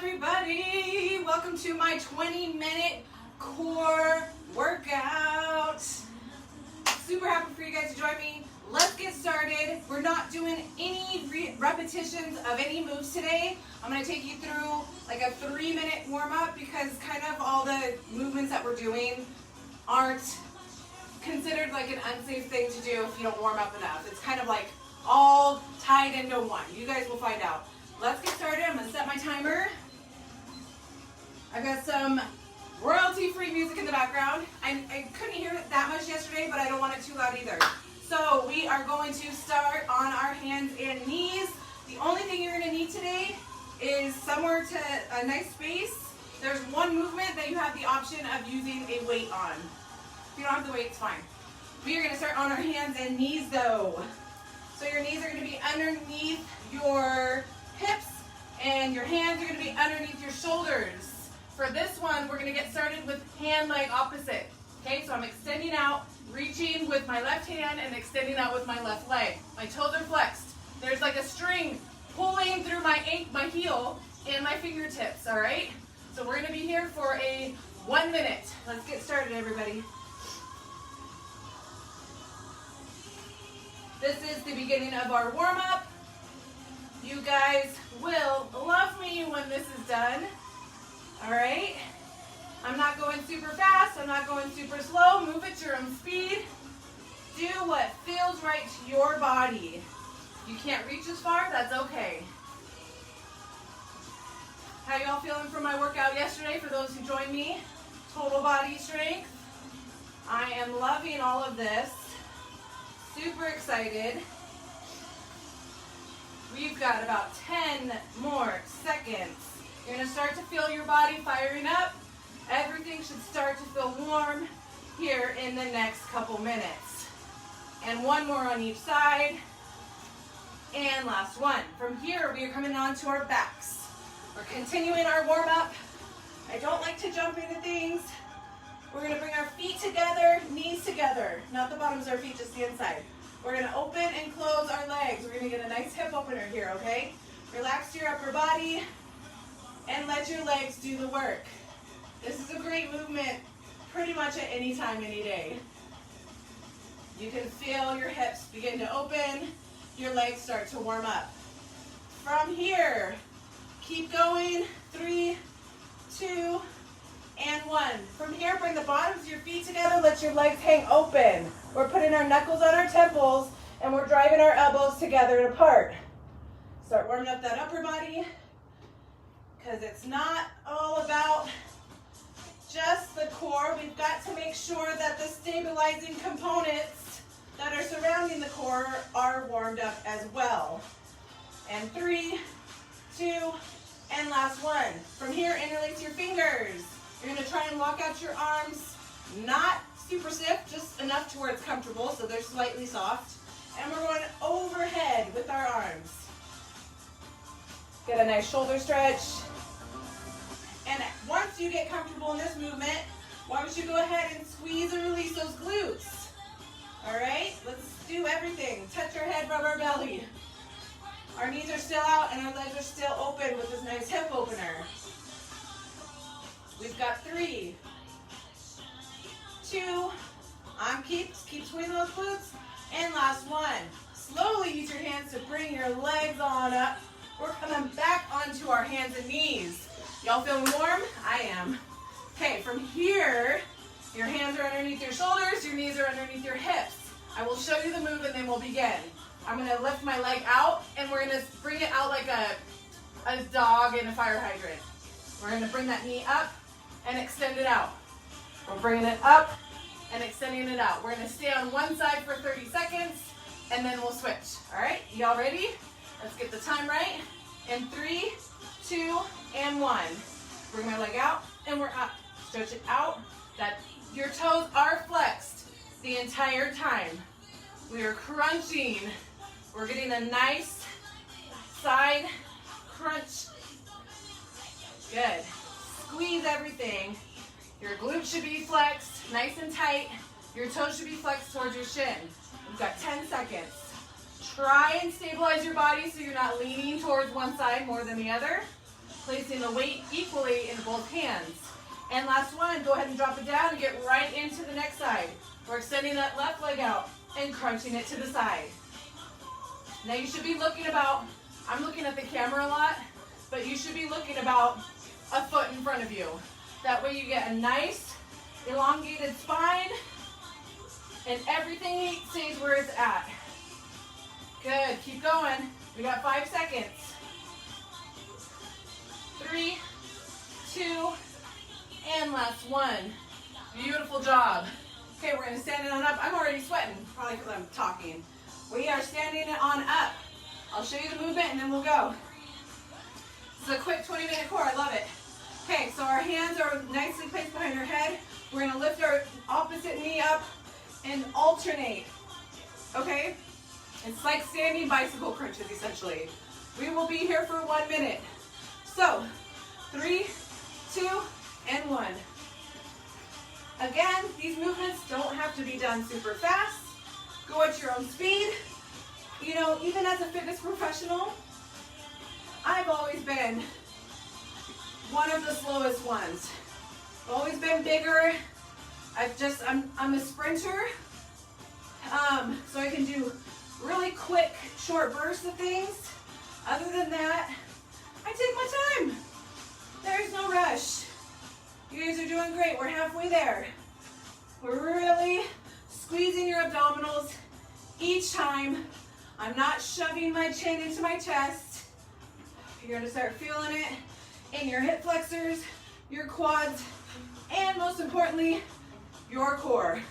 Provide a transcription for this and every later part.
everybody. Welcome to my 20-minute core workout. Super happy for you guys to join me. Let's get started. We're not doing any repetitions of any moves today. I'm going to take you through like a 3-minute warm-up because kind of all the movements that we're doing aren't considered like an unsafe thing to do if you don't warm up enough. It's kind of like all tied into one. You guys will find out. Let's get started. I'm going to set my timer. I've got some royalty-free music in the background. I couldn't hear it that much yesterday, but I don't want it too loud either. So we are going to start on our hands and knees. The only thing you're going to need today is somewhere to a nice space. There's one movement that you have the option of using a weight on. If you don't have the weight, it's fine. We are going to start on our hands and knees though. So your knees are going to be underneath your hips and your hands are going to be underneath your shoulders. For this one, we're going to get started with hand-leg opposite. Okay, so I'm extending out, reaching with my left hand and extending out with my left leg. My toes are flexed. There's like a string pulling through my heel and my fingertips, all right? So we're going to be here for a 1 minute. Let's get started, everybody. This is the beginning of our warm-up. You guys will love me when this is done. All right? I'm not going super fast. I'm not going super slow. Move at your own speed. Do what feels right to your body. You can't reach as far, that's okay. How y'all feeling from my workout yesterday for those who joined me? Total body strength. I am loving all of this. Super excited. We've got about 10 more seconds. You're going to start to feel your body firing up. Everything should start to feel warm here in the next couple minutes. And one more on each side. And last one. From here, we are coming on to our backs. We're continuing our warm-up. I don't like to jump into things. We're going to bring our feet together, knees together. Not the bottoms of our feet, just the inside. We're going to open and close our legs. We're going to get a nice hip opener here, okay? Relax your upper body and let your legs do the work. This is a great movement pretty much at any time, any day. You can feel your hips begin to open, your legs start to warm up. From here, keep going. 3, 2, and 1. From here, bring the bottoms of your feet together, let your legs hang open. We're putting our knuckles on our temples, and we're driving our elbows together and apart. Start warming up that upper body, because it's not all about just the core. We've got to make sure that the stabilizing components that are surrounding the core are warmed up as well. And 3, 2, and last one. From here, interlace your fingers. You're going to try and walk out your arms, not super stiff, just enough to where it's comfortable, so they're slightly soft. And we're going overhead with our arms. Get a nice shoulder stretch. And once you get comfortable in this movement, why don't you go ahead and squeeze and release those glutes. All right, let's do everything. Touch our head, rub our belly. Our knees are still out and our legs are still open with this nice hip opener. We've got 3, 2, keep squeezing those glutes, and last one. Slowly use your hands to bring your legs on up. We're coming back onto our hands and knees. Y'all feeling warm? I am. Okay, from here, your hands are underneath your shoulders, your knees are underneath your hips. I will show you the move and then we'll begin. I'm going to lift my leg out and we're going to bring it out like a dog in a fire hydrant. We're going to bring that knee up and extend it out. We're bringing it up and extending it out. We're going to stay on one side for 30 seconds and then we'll switch. All right, y'all ready? Let's get the time right. In 3, 2, and 1. Bring my leg out and we're up. Stretch it out. That your toes are flexed the entire time. We are crunching. We're getting a nice side crunch. Good. Squeeze everything. Your glutes should be flexed, nice and tight. Your toes should be flexed towards your shin. We've got 10 seconds. Try and stabilize your body so you're not leaning towards one side more than the other. placing the weight equally in both hands. And last one, go ahead and drop it down and get right into the next side. We're extending that left leg out and crunching it to the side. Now you should be looking about, I'm looking at the camera a lot, but you should be looking about a foot in front of you. That way you get a nice elongated spine and everything stays where it's at. Good, keep going. We got 5 seconds. 3, 2, and last one. Beautiful job. Okay, we're gonna stand it on up. I'm already sweating, probably because I'm talking. We are standing it on up. I'll show you the movement and then we'll go. This is a quick 20-minute core, I love it. Okay, so our hands are nicely placed behind our head. We're gonna lift our opposite knee up and alternate, okay? It's like standing bicycle crunches, essentially. We will be here for 1 minute. So, 3, 2, and 1. Again, these movements don't have to be done super fast. Go at your own speed. You know, even as a fitness professional, I've always been one of the slowest ones. I've always been bigger. I'm a sprinter, so I can do really quick, short bursts of things. Other than that, I take my time. There's no rush. You guys are doing great. We're halfway there. We're really squeezing your abdominals each time. I'm not shoving my chin into my chest. You're gonna start feeling it in your hip flexors, your quads, and most importantly, your core.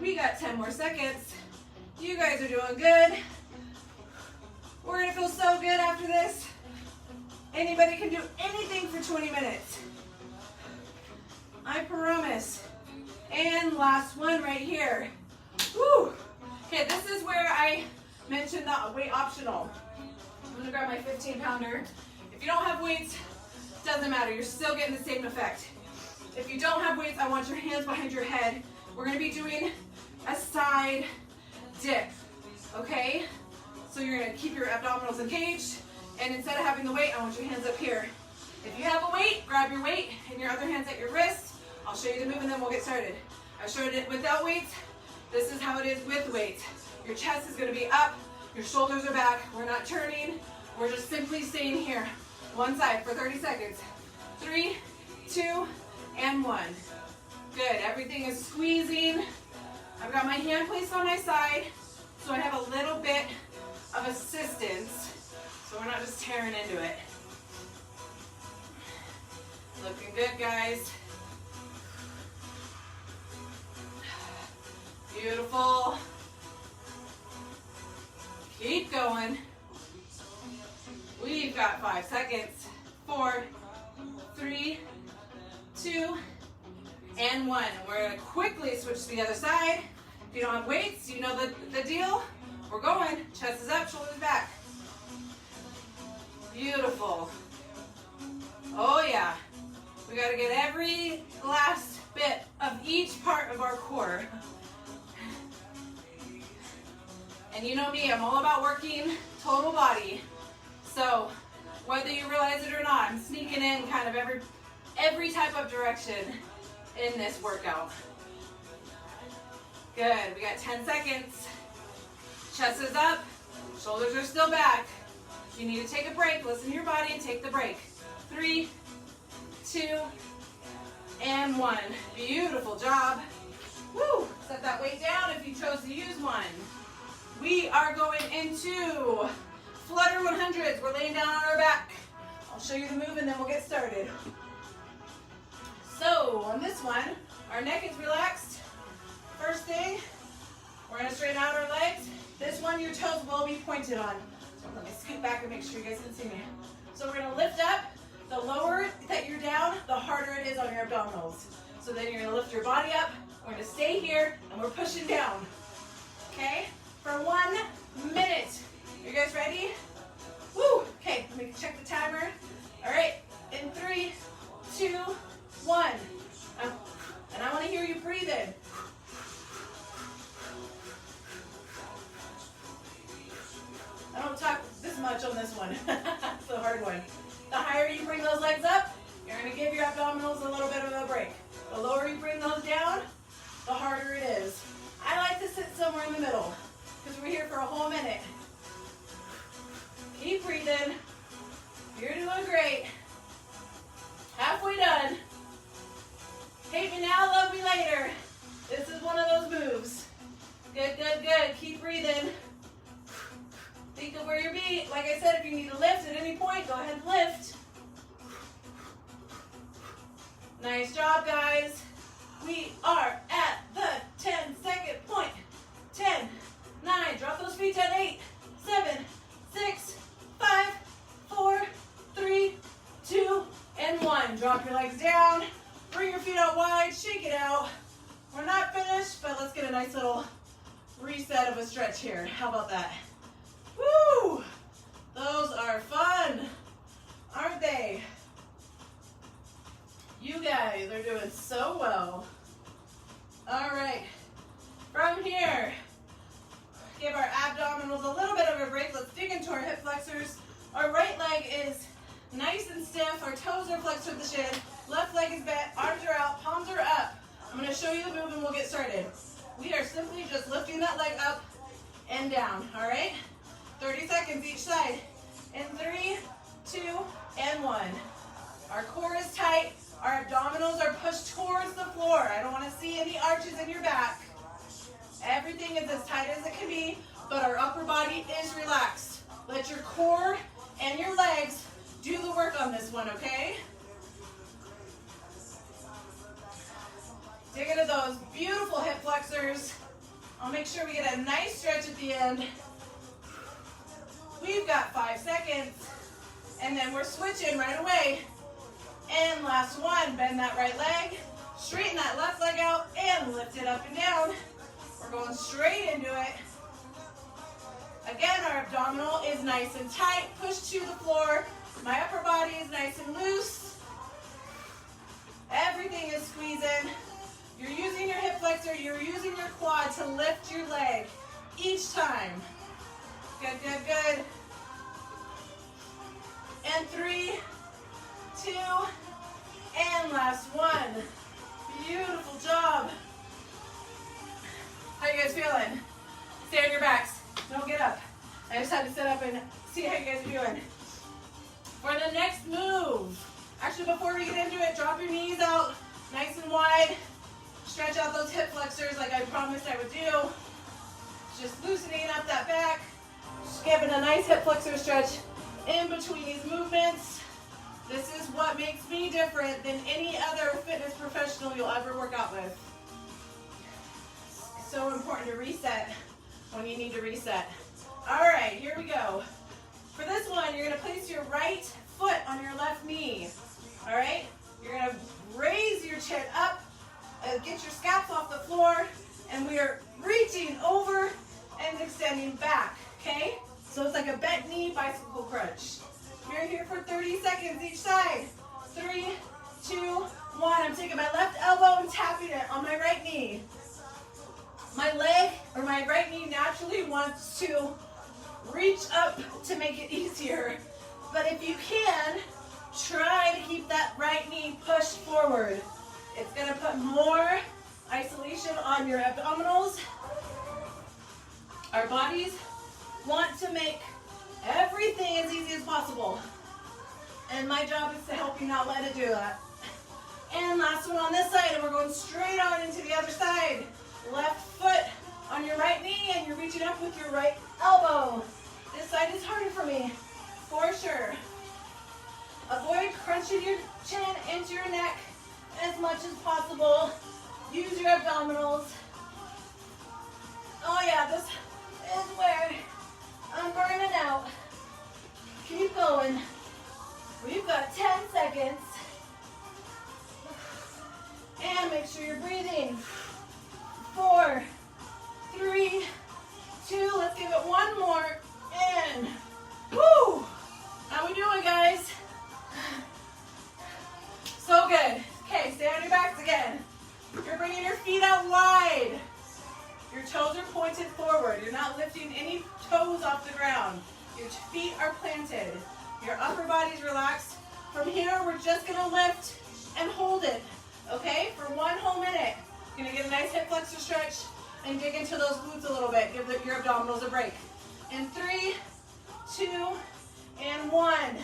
We got 10 more seconds. You guys are doing good. We're gonna feel so good after this. Anybody can do anything for 20 minutes. I promise. And last one right here. Woo! Okay, this is where I mentioned the weight optional. I'm gonna grab my 15-pounder. If you don't have weights, doesn't matter. You're still getting the same effect. If you don't have weights, I want your hands behind your head. We're gonna be doing a side dip, okay? So you're gonna keep your abdominals engaged, and instead of having the weight, I want your hands up here. If you have a weight, grab your weight and your other hand's at your wrist. I'll show you the move and then we'll get started. I showed it without weights. This is how it is with weights. Your chest is gonna be up, your shoulders are back. We're not turning, we're just simply staying here. One side for 30 seconds. 3, 2, and 1. Good, everything is squeezing. I've got my hand placed on my side, so I have a little bit of assistance, so we're not just tearing into it. Looking good, guys. Beautiful. Keep going. We've got 5 seconds. 4, 3, 2, and 1. We're gonna quickly switch to the other side. If you don't have weights, you know the deal. We're going. Chest is up, shoulders back. Beautiful. Oh yeah. We gotta get every last bit of each part of our core. And you know me, I'm all about working total body. So whether you realize it or not, I'm sneaking in kind of every type of direction in this workout. Good, we got 10 seconds. Chest is up, shoulders are still back. If you need to take a break, listen to your body and take the break. 3, 2, and 1. Beautiful job. Woo! Set that weight down if you chose to use one. We are going into Flutter 100s. We're laying down on our back. I'll show you the move and then we'll get started. So on this one, our neck is relaxed. First thing, we're gonna straighten out our legs. This one, your toes will be pointed on. So let me scoot back and make sure you guys can see me. So we're gonna lift up. The lower that you're down, the harder it is on your abdominals. So then you're gonna lift your body up. We're gonna stay here and we're pushing down. Okay? For 1 minute. You guys ready? Woo! Okay, let me check the timer. All right, in 3, 2, 1. And I want to hear you breathe in. I don't talk this much on this one. So the hard one. The higher you bring those legs up, you're gonna give your abdominals a little bit of a break. The lower you bring those down, the harder it is. I like to sit somewhere in the middle because we're here for a whole minute. Keep breathing. You're doing great. Halfway done. Hate me now, love me later. This is one of those moves. Good, good, good. Keep breathing. Think of where you're being. Like I said, if you need to lift at any point, go ahead and lift. Nice job, guys. We are at the 10-second point. 10, 9, drop those feet at 8, 7, 6, 5, 4, 3, 2, and 1. Drop your legs down. Bring your feet out wide. Shake it out. We're not finished, but let's get a nice little reset of a stretch here. How about that? Woo! Those are fun, aren't they? You guys are doing so well. All right, from here, give our abdominals a little bit of a break. Let's dig into our hip flexors. Our right leg is nice and stiff. Our toes are flexed to the shin. Left leg is bent. Arms are out. Palms are up. I'm going to show you the move and we'll get started. We are simply just lifting that leg up and down. All right? 30 seconds each side. In 3, 2, and 1. Our core is tight. Our abdominals are pushed towards the floor. I don't want to see any arches in your back. Everything is as tight as it can be, but our upper body is relaxed. Let your core and your legs do the work on this one, okay? Dig into those beautiful hip flexors. I'll make sure we get a nice stretch at the end. We've got 5 seconds, and then we're switching right away. And last one, bend that right leg, straighten that left leg out, and lift it up and down. We're going straight into it. Again, our abdominal is nice and tight, pushed to the floor. My upper body is nice and loose. Everything is squeezing. You're using your hip flexor, you're using your quad to lift your leg each time. Good, good, good. And 3, 2, and last one. Beautiful job. How you guys feeling? Stay on your backs. Don't get up. I just had to sit up and see how you guys are doing. For the next move, actually before we get into it, drop your knees out nice and wide. Stretch out those hip flexors like I promised I would do. Just loosening up that back. Just giving a nice hip flexor stretch in between these movements. This is what makes me different than any other fitness professional you'll ever work out with. It's so important to reset when you need to reset. All right, here we go. For this one, you're gonna place your right foot on your left knee. All right? You're gonna raise your chin up, get your scaps off the floor, and we are reaching over and extending back, okay? So it's like a bent knee bicycle crunch. You're here for 30 seconds each side. 3, 2, 1. I'm taking my left elbow and tapping it on my right knee. My leg, or my right knee, naturally wants to reach up to make it easier. But if you can, try to keep that right knee pushed forward. It's gonna put more isolation on your abdominals. Our bodies want to make everything as easy as possible. And my job is to help you not let it do that. And last one on this side, and we're going straight on into the other side. Left foot on your right knee, and you're reaching up with your right elbow. This side is harder for me, for sure. Avoid crunching your chin into your neck as much as possible. Use your abdominals. Oh yeah, this is where I'm burning out. Keep going. We've got 10 seconds. And make sure you're breathing. 4, 3, 2, let's give it one more. And, woo! How we doing, guys? So good. Okay, stay on your backs again. You're bringing your feet out wide. Your toes are pointed forward. You're not lifting any toes off the ground. Your feet are planted. Your upper body's relaxed. From here, we're just gonna lift and hold it, okay? For 1 whole minute. You're gonna get a nice hip flexor stretch and dig into those glutes a little bit. Give your abdominals a break. In 3, 2, and 1.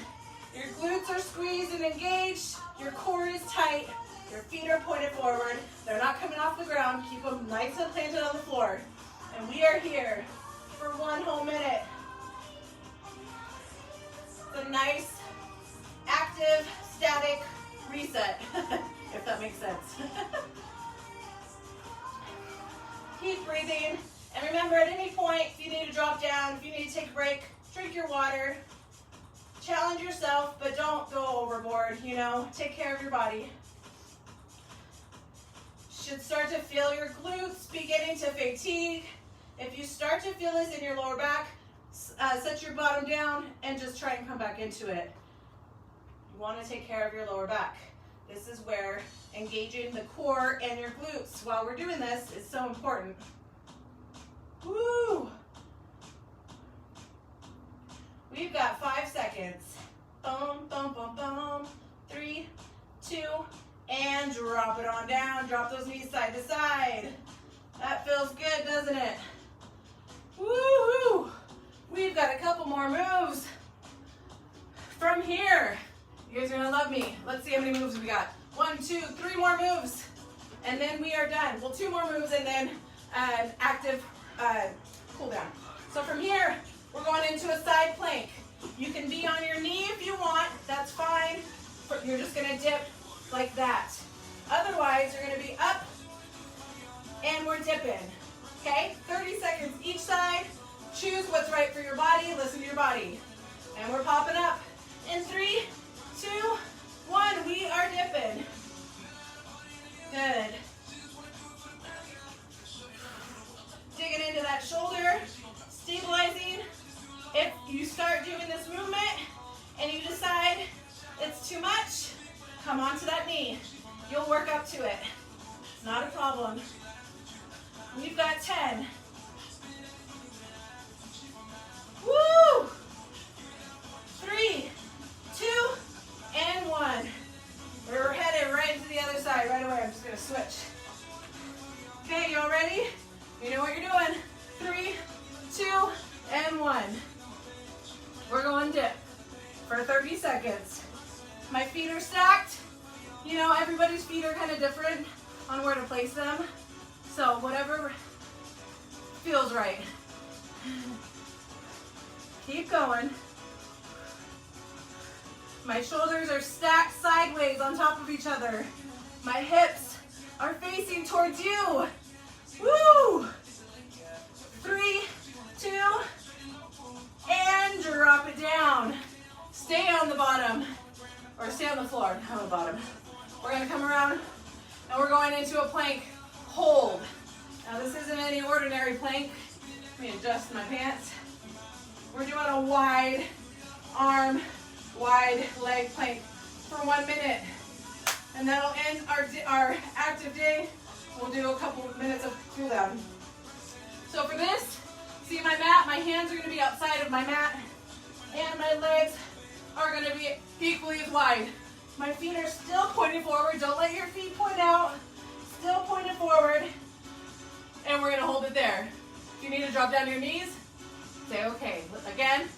Your glutes are squeezed and engaged. Your core is tight. Your feet are pointed forward. They're not coming off the ground. Keep them nice and planted on the floor. And we are here for 1 whole minute. It's a nice, active, static reset, if that makes sense. Keep breathing. And remember, at any point, if you need to drop down, if you need to take a break, drink your water. Challenge yourself, but don't go overboard, you know. Take care of your body. Should start to feel your glutes beginning to fatigue. If you start to feel this in your lower back, set your bottom down and just try and come back into it. You want to take care of your lower back. This is where engaging the core and your glutes while we're doing this is so important. Woo! We've got 5 seconds. Boom, boom, boom, boom. 3, 2, and drop it on down. Drop those knees side to side. That feels good, doesn't it? Woo-hoo! We've got a couple more moves. From here, you guys are gonna love me. Let's see how many moves we got. 1, 2, 3 more moves. And then we are done. Well, 2 more moves and then an active cool down. So from here, we're going into a side plank. You can be on your knee if you want, that's fine. But you're just gonna dip like that. Otherwise, you're gonna be up and we're dipping. Okay, 30 seconds each side. Choose what's right for your body, listen to your body. And we're popping up. In 3, 2, 1, we are dipping. Good. Digging into that shoulder, stabilizing. If you start doing this movement and you decide it's too much, come onto that knee. You'll work up to it. It's not a problem. We've got 10. Woo! 3, 2, and 1. We're headed right into the other side right away. I'm just gonna switch. Okay, y'all ready? You know what you're doing. 3, 2, and 1. We're going dip for 30 seconds. My feet are stacked. You know, everybody's feet are kind of different on where to place them. So whatever feels right. Keep going. My shoulders are stacked sideways on top of each other. My hips are facing towards you. Woo! 3, 2, and drop it down. Stay on the bottom, or stay on the floor, not on the bottom. We're gonna come around and we're going into a plank hold. Now this isn't any ordinary plank. Let me adjust my pants. We're doing a wide arm, wide leg plank for 1 minute. And that'll end our active day. We'll do a couple of minutes of cool down. So for this, see my mat, my hands are gonna be outside of my mat and my legs are gonna be equally as wide. My feet are still pointing forward. Don't let your feet point out. Still pointed forward. And we're gonna hold it there. If you need to drop down to your knees, say okay. Again,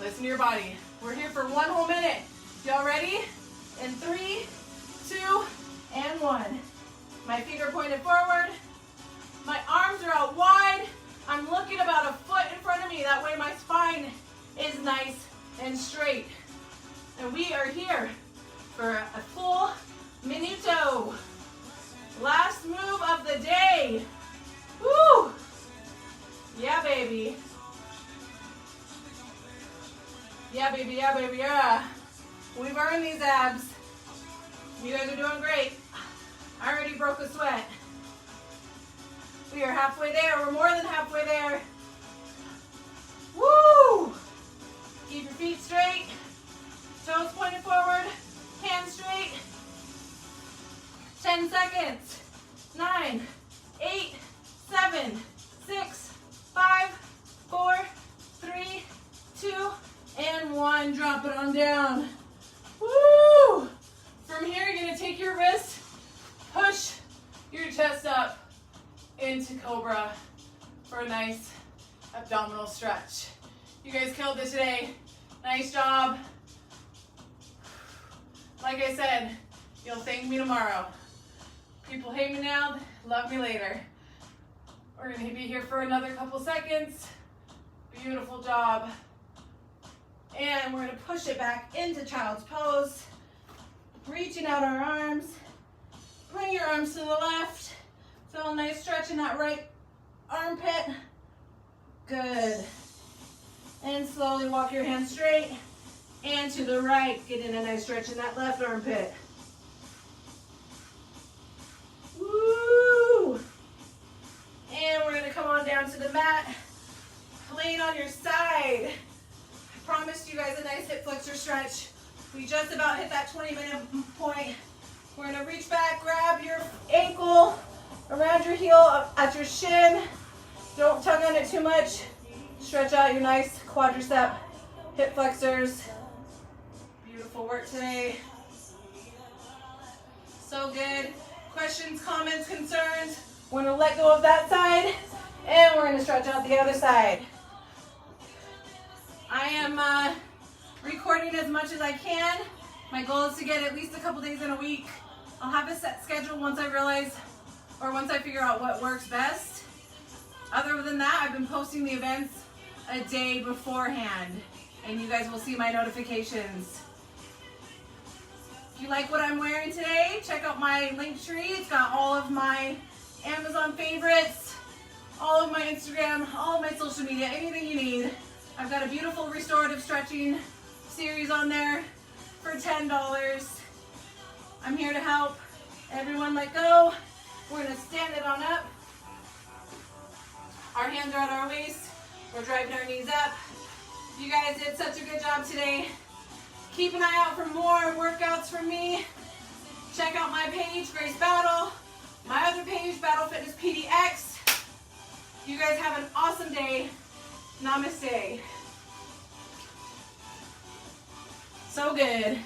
listen to your body. We're here for 1 whole minute. Y'all ready? In 3, 2, and 1. My feet are pointed forward. My arms are out wide. I'm looking about a foot in front of me. That way my spine is nice and straight. And we are here for a full minuto. Last move of the day. Woo! Yeah, baby. Yeah, baby, yeah, baby, yeah. We've earned these abs. You guys are doing great. I already broke a sweat. We are halfway there. We're more than halfway there. Woo! Keep your feet straight. Toes pointed forward. Hands straight. 10 seconds. 9, 8, 7, 6, 5, 4, 3, 2, and 1. Drop it on down. down. Woo! From here, you're gonna take your wrist, push your chest up into Cobra for a nice abdominal stretch. You guys killed it today. Nice job. Like I said, you'll thank me tomorrow. People hate me now, love me later. We're gonna be here for another couple seconds. Beautiful job. And we're gonna push it back into child's pose. Reaching out our arms. Bring your arms to the left. Feel a nice stretch in that right armpit. Good. And slowly walk your hands straight and to the right. Get in a nice stretch in that left armpit. Woo! And we're gonna come on down to the mat. Laying on your side. I promised you guys a nice hip flexor stretch. We just about hit that 20-minute point. We're gonna reach back, grab your ankle around your heel at your shin. Don't tug on it too much. Stretch out your nice quadricep hip flexors. Beautiful work today. So good. Questions, comments, concerns? We're gonna let go of that side and we're gonna stretch out the other side. I am recording as much as I can. My goal is to get at least a couple days in a week. I'll have a set schedule once I realize, or once I figure out what works best. Other than that, I've been posting the events a day beforehand, and you guys will see my notifications. If you like what I'm wearing today, check out my Linktree. It's got all of my Amazon favorites, all of my Instagram, all of my social media, anything you need. I've got a beautiful restorative stretching series on there for $10. I'm here to help everyone let go. We're gonna stand it on up. Our hands are at our waist. We're driving our knees up. You guys did such a good job today. Keep an eye out for more workouts from me. Check out my page, Grace Battle. My other page, Battle Fitness PDX. You guys have an awesome day. Namaste. So good.